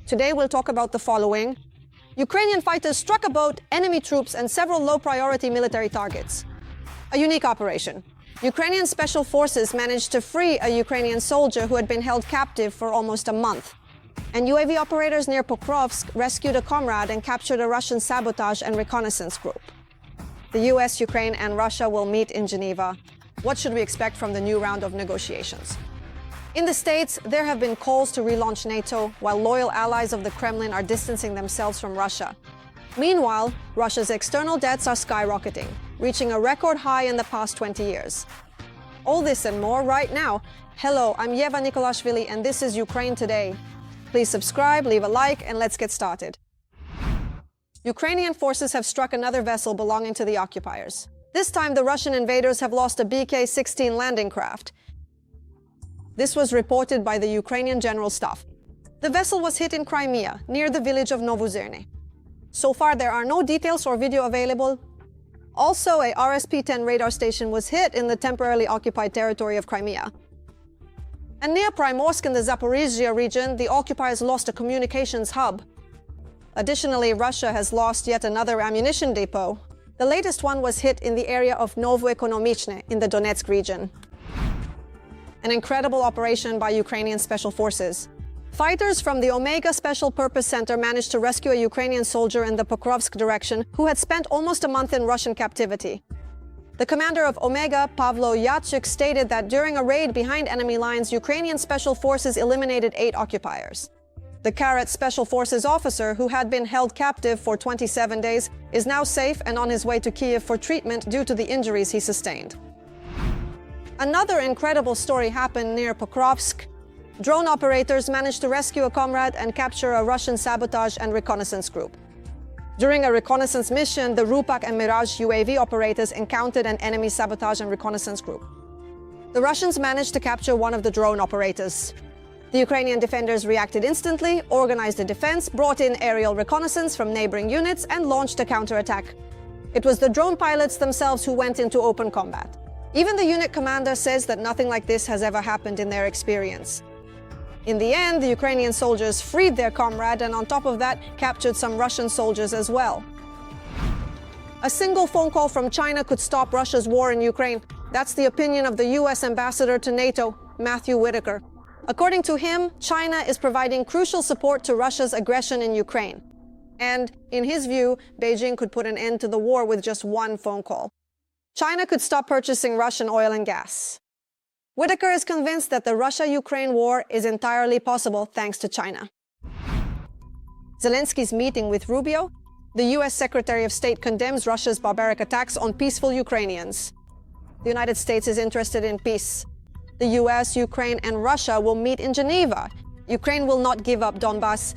Today we'll talk about the following. Ukrainian fighters struck a boat, enemy troops, and several low-priority military targets. A unique operation. Ukrainian special forces managed to free a Ukrainian soldier who had been held captive for almost a month. And UAV operators near Pokrovsk rescued a comrade and captured a Russian sabotage and reconnaissance group. The US, Ukraine, and Russia will meet in Geneva. What should we expect from the new round of negotiations? In the States, there have been calls to relaunch NATO, while loyal allies of the Kremlin are distancing themselves from Russia. Meanwhile, Russia's external debts are skyrocketing, reaching a record high in the past 20 years. All this and more right now. Hello, I'm Yeva Nikolashvili, and this is Ukraine Today. Please subscribe, leave a like, and let's get started. Ukrainian forces have struck another vessel belonging to the occupiers. This time, the Russian invaders have lost a BK-16 landing craft. This was reported by the Ukrainian General Staff. The vessel was hit in Crimea, near the village of Novozerny. So far, there are no details or video available. Also, a RSP-10 radar station was hit in the temporarily occupied territory of Crimea. And near Primorsk in the Zaporizhzhia region, the occupiers lost a communications hub. Additionally, Russia has lost yet another ammunition depot. The latest one was hit in the area of Novoekonomichne in the Donetsk region. An incredible operation by Ukrainian special forces. Fighters from the Omega Special Purpose Center managed to rescue a Ukrainian soldier in the Pokrovsk direction who had spent almost a month in Russian captivity. The commander of Omega, Pavlo Yatchuk, stated that during a raid behind enemy lines, Ukrainian special forces eliminated 8 occupiers. The Karet Special Forces officer, who had been held captive for 27 days, is now safe and on his way to Kiev for treatment due to the injuries he sustained. Another incredible story happened near Pokrovsk. Drone operators managed to rescue a comrade and capture a Russian sabotage and reconnaissance group. During a reconnaissance mission, the Rupak and Mirage UAV operators encountered an enemy sabotage and reconnaissance group. The Russians managed to capture one of the drone operators. The Ukrainian defenders reacted instantly, organized a defense, brought in aerial reconnaissance from neighboring units, and launched a counterattack. It was the drone pilots themselves who went into open combat. Even the unit commander says that nothing like this has ever happened in their experience. In the end, the Ukrainian soldiers freed their comrade and on top of that, captured some Russian soldiers as well. A single phone call from China could stop Russia's war in Ukraine. That's the opinion of the US ambassador to NATO, Matthew Whitaker. According to him, China is providing crucial support to Russia's aggression in Ukraine. And, in his view, Beijing could put an end to the war with just one phone call. China could stop purchasing Russian oil and gas. Whitaker is convinced that the Russia-Ukraine war is entirely possible thanks to China. Zelensky's meeting with Rubio. The US Secretary of State condemns Russia's barbaric attacks on peaceful Ukrainians. The United States is interested in peace. The US, Ukraine, and Russia will meet in Geneva. Ukraine will not give up Donbass.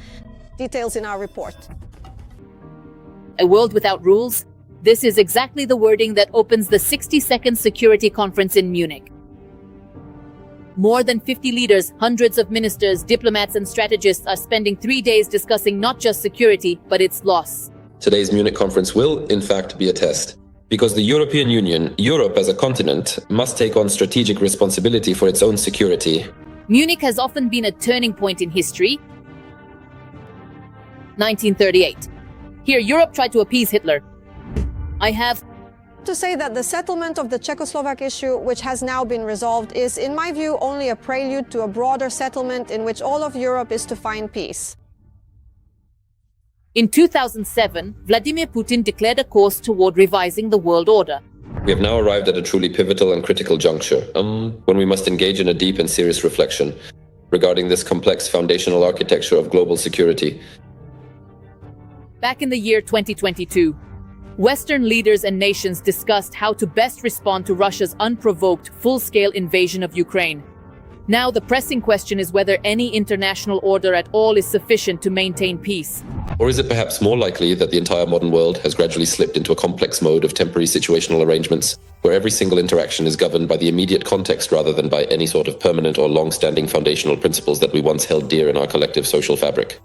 Details in our report. A world without rules? This is exactly the wording that opens the 62nd Security Conference in Munich. More than 50 leaders, hundreds of ministers, diplomats, and strategists are spending 3 days discussing not just security, but its loss. Today's Munich conference will, in fact, be a test. Because the European Union, Europe as a continent, must take on strategic responsibility for its own security. Munich has often been a turning point in history. 1938. Here, Europe tried to appease Hitler. I have to say that the settlement of the Czechoslovak issue, which has now been resolved, is, in my view, only a prelude to a broader settlement in which all of Europe is to find peace. In 2007, Vladimir Putin declared a course toward revising the world order. We have now arrived at a truly pivotal and critical juncture, when we must engage in a deep and serious reflection regarding this complex foundational architecture of global security. Back in the year 2022, Western leaders and nations discussed how to best respond to Russia's unprovoked, full-scale invasion of Ukraine. Now the pressing question is whether any international order at all is sufficient to maintain peace. Or is it perhaps more likely that the entire modern world has gradually slipped into a complex mode of temporary situational arrangements, where every single interaction is governed by the immediate context rather than by any sort of permanent or long-standing foundational principles that we once held dear in our collective social fabric?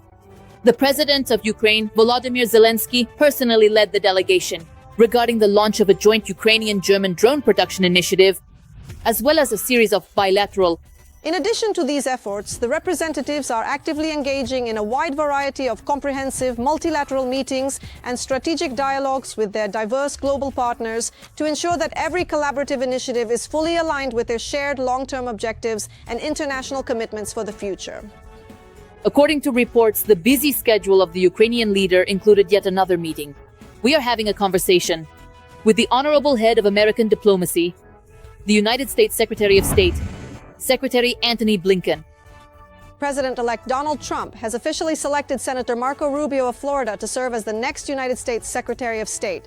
The president of Ukraine, Volodymyr Zelensky, personally led the delegation regarding the launch of a joint Ukrainian-German drone production initiative, as well as a series of bilateral In addition to these efforts, the representatives are actively engaging in a wide variety of comprehensive multilateral meetings and strategic dialogues with their diverse global partners to ensure that every collaborative initiative is fully aligned with their shared long-term objectives and international commitments for the future. According to reports, the busy schedule of the Ukrainian leader included yet another meeting. We are having a conversation with the honorable head of American diplomacy, the United States Secretary of State, Secretary Antony Blinken. President-elect Donald Trump has officially selected Senator Marco Rubio of Florida to serve as the next United States Secretary of State.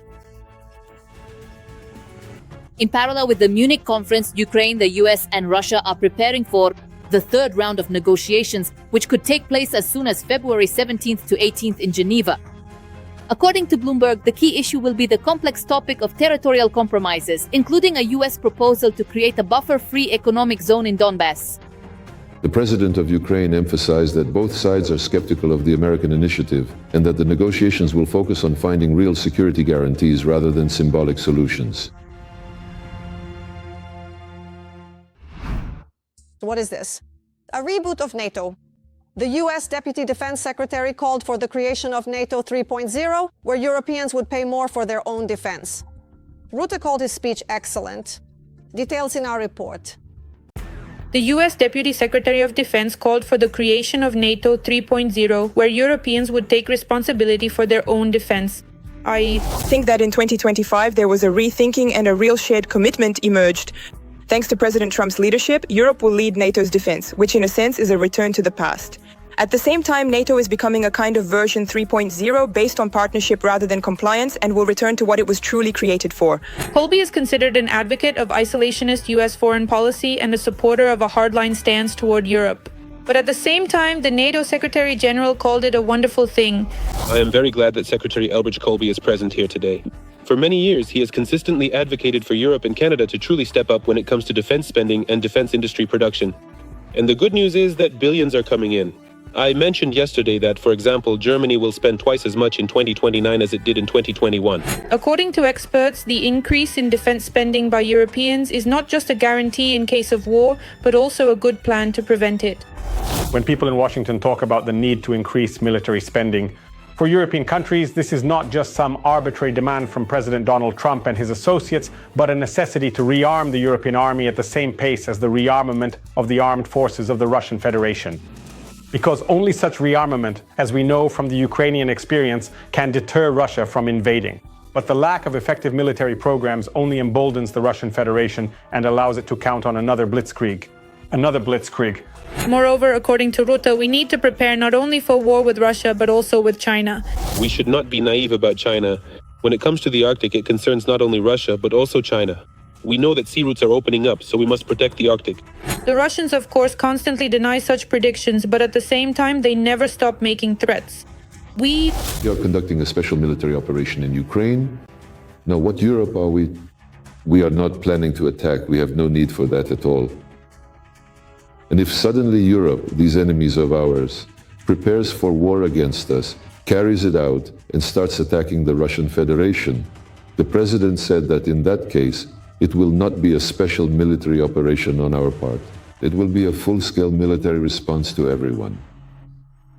In parallel with the Munich conference, Ukraine, the US, and Russia are preparing for the third round of negotiations, which could take place as soon as February 17th to 18th in Geneva. According to Bloomberg, the key issue will be the complex topic of territorial compromises, including a US proposal to create a buffer-free economic zone in Donbass. The president of Ukraine emphasized that both sides are skeptical of the American initiative and that the negotiations will focus on finding real security guarantees rather than symbolic solutions. What is this? A reboot of NATO. The US Deputy Defense Secretary called for the creation of NATO 3.0, where Europeans would pay more for their own defense. Rutte called his speech excellent. Details in our report. The US Deputy Secretary of Defense called for the creation of NATO 3.0, where Europeans would take responsibility for their own defense. I think that in 2025 there was a rethinking and a real shared commitment emerged. Thanks to President Trump's leadership, Europe will lead NATO's defense, which in a sense is a return to the past. At the same time, NATO is becoming a kind of version 3.0 based on partnership rather than compliance and will return to what it was truly created for. Colby is considered an advocate of isolationist US foreign policy and a supporter of a hardline stance toward Europe. But at the same time, the NATO Secretary General called it a wonderful thing. I am very glad that Secretary Elbridge Colby is present here today. For many years, he has consistently advocated for Europe and Canada to truly step up when it comes to defense spending and defense industry production. And the good news is that billions are coming in. I mentioned yesterday that, for example, Germany will spend twice as much in 2029 as it did in 2021. According to experts, the increase in defense spending by Europeans is not just a guarantee in case of war, but also a good plan to prevent it. When people in Washington talk about the need to increase military spending, for European countries, this is not just some arbitrary demand from President Donald Trump and his associates, but a necessity to rearm the European army at the same pace as the rearmament of the armed forces of the Russian Federation. Because only such rearmament, as we know from the Ukrainian experience, can deter Russia from invading. But the lack of effective military programs only emboldens the Russian Federation and allows it to count on another blitzkrieg. Another blitzkrieg. Moreover, according to Rutte, we need to prepare not only for war with Russia, but also with China. We should not be naive about China. When it comes to the Arctic, it concerns not only Russia, but also China. We know that sea routes are opening up, so we must protect the Arctic. The Russians, of course, constantly deny such predictions, but at the same time, they never stop making threats. We are conducting a special military operation in Ukraine. Now, what Europe are we? We are not planning to attack. We have no need for that at all. And if suddenly Europe, these enemies of ours, prepares for war against us, carries it out, and starts attacking the Russian Federation, the president said that in that case, it will not be a special military operation on our part. It will be a full-scale military response to everyone.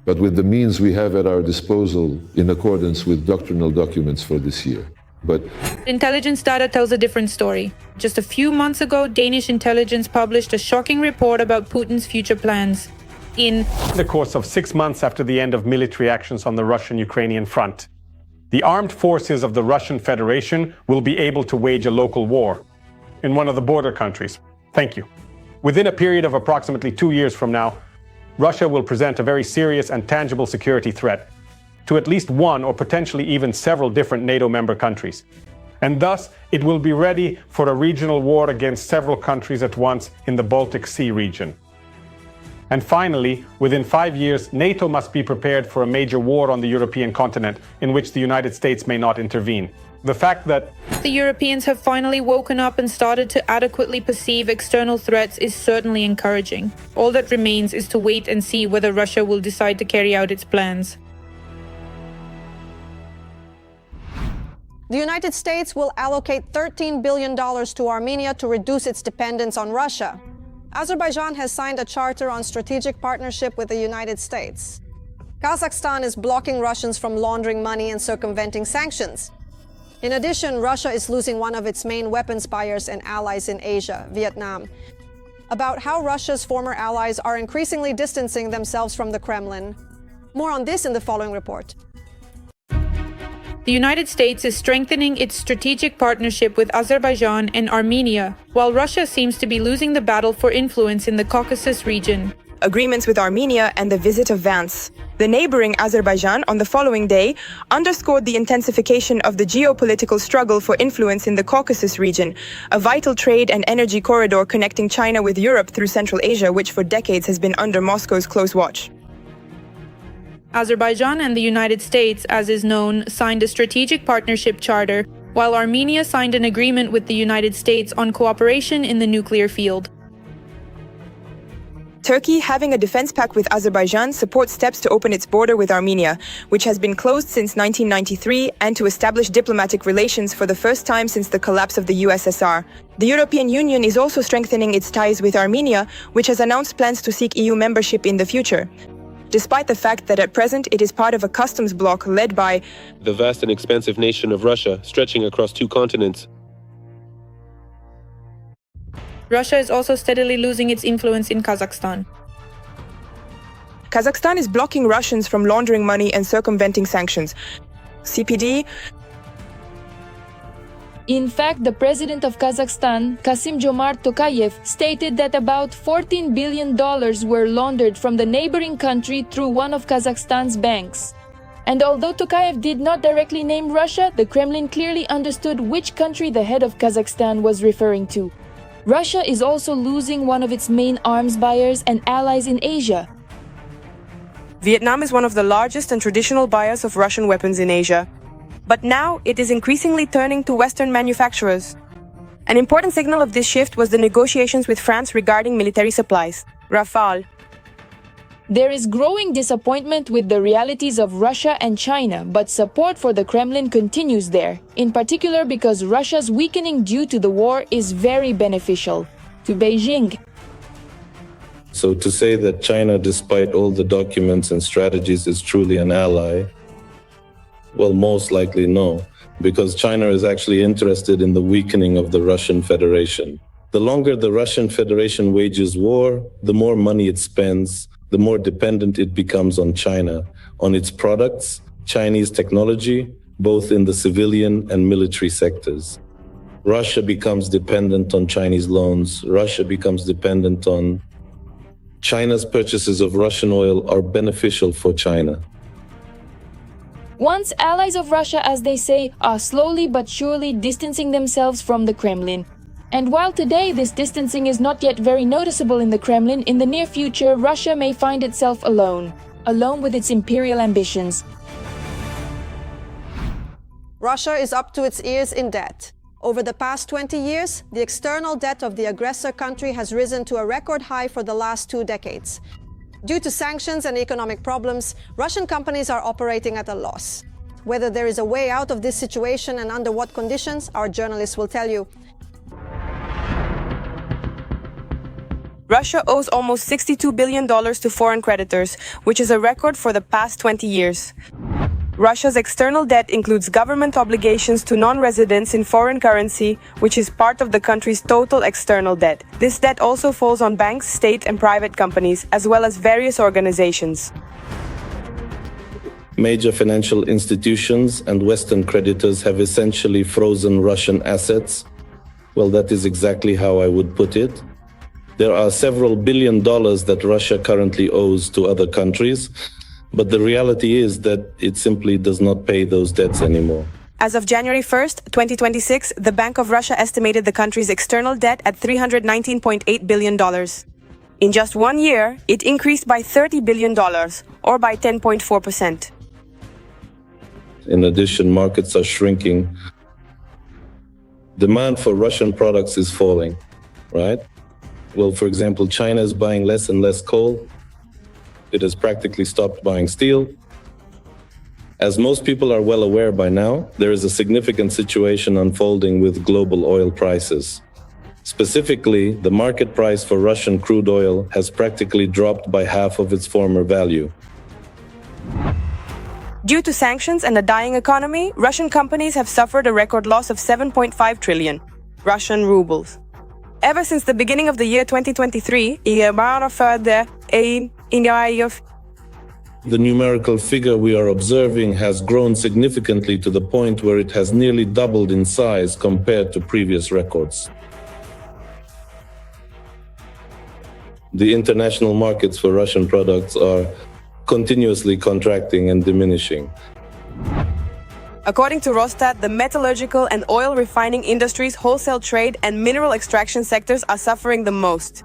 But with the means we have at our disposal in accordance with doctrinal documents for this year. But intelligence data tells a different story. Just a few months ago, Danish intelligence published a shocking report about Putin's future plans. In the course of 6 months after the end of military actions on the Russian-Ukrainian front, the armed forces of the Russian Federation will be able to wage a local war in one of the border countries. Thank you. Within a period of approximately 2 years from now, Russia will present a very serious and tangible security threat to at least one or potentially even several different NATO member countries. And thus, it will be ready for a regional war against several countries at once in the Baltic Sea region. And finally, within 5 years, NATO must be prepared for a major war on the European continent in which the United States may not intervene. The fact that the Europeans have finally woken up and started to adequately perceive external threats is certainly encouraging. All that remains is to wait and see whether Russia will decide to carry out its plans. The United States will allocate $13 billion to Armenia to reduce its dependence on Russia. Azerbaijan has signed a charter on strategic partnership with the United States. Kazakhstan is blocking Russians from laundering money and circumventing sanctions. In addition, Russia is losing one of its main weapons buyers and allies in Asia, Vietnam. About how Russia's former allies are increasingly distancing themselves from the Kremlin. More on this in the following report. The United States is strengthening its strategic partnership with Azerbaijan and Armenia, while Russia seems to be losing the battle for influence in the Caucasus region. Agreements with Armenia and the visit of Vance, the neighboring Azerbaijan, on the following day, underscored the intensification of the geopolitical struggle for influence in the Caucasus region, a vital trade and energy corridor connecting China with Europe through Central Asia, which for decades has been under Moscow's close watch. Azerbaijan and the United States, as is known, signed a strategic partnership charter, while Armenia signed an agreement with the United States on cooperation in the nuclear field. Turkey, having a defense pact with Azerbaijan, supports steps to open its border with Armenia, which has been closed since 1993, and to establish diplomatic relations for the first time since the collapse of the USSR. The European Union is also strengthening its ties with Armenia, which has announced plans to seek EU membership in the future. Despite the fact that at present it is part of a customs bloc led by the vast and expansive nation of Russia, stretching across 2 continents. Russia is also steadily losing its influence in Kazakhstan. Kazakhstan is blocking Russians from laundering money and circumventing sanctions. CPD. In fact, the president of Kazakhstan, Kassym-Jomart Tokayev, stated that about $14 billion were laundered from the neighboring country through one of Kazakhstan's banks. And although Tokayev did not directly name Russia, the Kremlin clearly understood which country the head of Kazakhstan was referring to. Russia is also losing one of its main arms buyers and allies in Asia. Vietnam is one of the largest and traditional buyers of Russian weapons in Asia. But now it is increasingly turning to Western manufacturers. An important signal of this shift was the negotiations with France regarding military supplies. Rafale. There is growing disappointment with the realities of Russia and China, but support for the Kremlin continues there, in particular because Russia's weakening due to the war is very beneficial to Beijing. So to say that China, despite all the documents and strategies, is truly an ally, well, most likely no, because China is actually interested in the weakening of the Russian Federation. The longer the Russian Federation wages war, the more money it spends, the more dependent it becomes on China, on its products, Chinese technology, both in the civilian and military sectors. Russia becomes dependent on Chinese loans. Russia becomes dependent on China's purchases of Russian oil are beneficial for China. Once allies of Russia, as they say, are slowly but surely distancing themselves from the Kremlin. And while today this distancing is not yet very noticeable in the Kremlin, in the near future Russia may find itself alone with its imperial ambitions. Russia is up to its ears in debt. Over the past 20 years, the external debt of the aggressor country has risen to a record high for the last 2 decades. Due to sanctions and economic problems, Russian companies are operating at a loss. Whether there is a way out of this situation and under what conditions, our journalists will tell you. Russia owes almost $62 billion to foreign creditors, which is a record for the past 20 years. Russia's external debt includes government obligations to non-residents in foreign currency, which is part of the country's total external debt. This debt also falls on banks, state and private companies, as well as various organizations. Major financial institutions and Western creditors have essentially frozen Russian assets. Well, that is exactly how I would put it. There are several billion dollars that Russia currently owes to other countries, but the reality is that it simply does not pay those debts anymore. As of January 1st, 2026, the Bank of Russia estimated the country's external debt at $319.8 billion. In just 1 year, it increased by $30 billion, or by 10.4%. In addition, markets are shrinking. Demand for Russian products is falling, right? Well, for example, China is buying less and less coal. It has practically stopped buying steel. As most people are well aware by now, there is a significant situation unfolding with global oil prices. Specifically, the market price for Russian crude oil has practically dropped by half of its former value. Due to sanctions and a dying economy, Russian companies have suffered a record loss of 7.5 trillion Russian rubles. Ever since the beginning of the year 2023, the numerical figure we are observing has grown significantly to the point where it has nearly doubled in size compared to previous records. The international markets for Russian products are continuously contracting and diminishing. According to Rostat, the metallurgical and oil refining industries, wholesale trade, and mineral extraction sectors are suffering the most.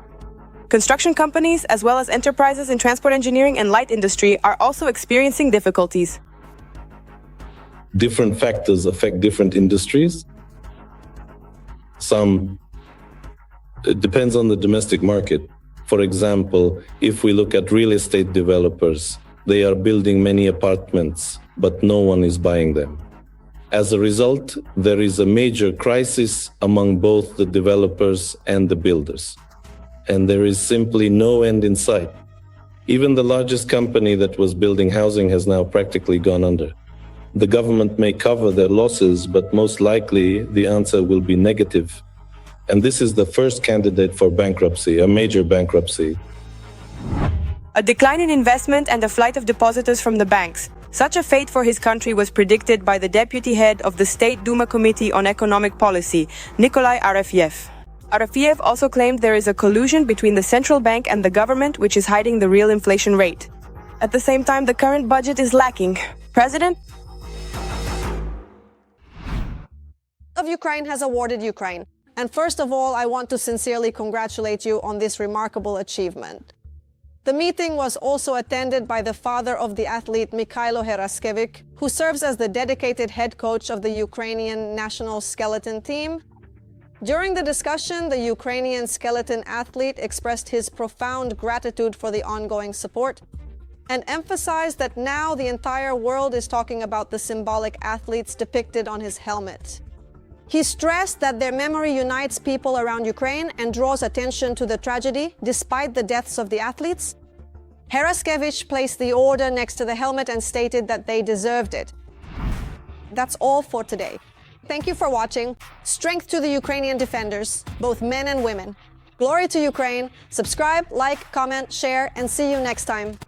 Construction companies, as well as enterprises in transport engineering and light industry, are also experiencing difficulties. Different factors affect different industries. It depends on the domestic market. For example, if we look at real estate developers, they are building many apartments, but no one is buying them. As a result, there is a major crisis among both the developers and the builders. And there is simply no end in sight. Even the largest company that was building housing has now practically gone under. The government may cover their losses, but most likely the answer will be negative. And this is the first candidate for bankruptcy, a major bankruptcy. A decline in investment and a flight of depositors from the banks. Such a fate for his country was predicted by the deputy head of the State Duma Committee on Economic Policy, Nikolai Arefiev. Arefiev also claimed there is a collusion between the central bank and the government, which is hiding the real inflation rate. At the same time, the current budget is lacking. President of Ukraine has awarded Ukraine. And first of all, I want to sincerely congratulate you on this remarkable achievement. The meeting was also attended by the father of the athlete Mikhailo Heraskevich, who serves as the dedicated head coach of the Ukrainian national skeleton team. During the discussion, the Ukrainian skeleton athlete expressed his profound gratitude for the ongoing support and emphasized that now the entire world is talking about the symbolic athletes depicted on his helmet. He stressed that their memory unites people around Ukraine and draws attention to the tragedy despite the deaths of the athletes. Heraskevich placed the order next to the helmet and stated that they deserved it. That's all for today. Thank you for watching. Strength to the Ukrainian defenders, both men and women. Glory to Ukraine. Subscribe, like, comment, share, and see you next time.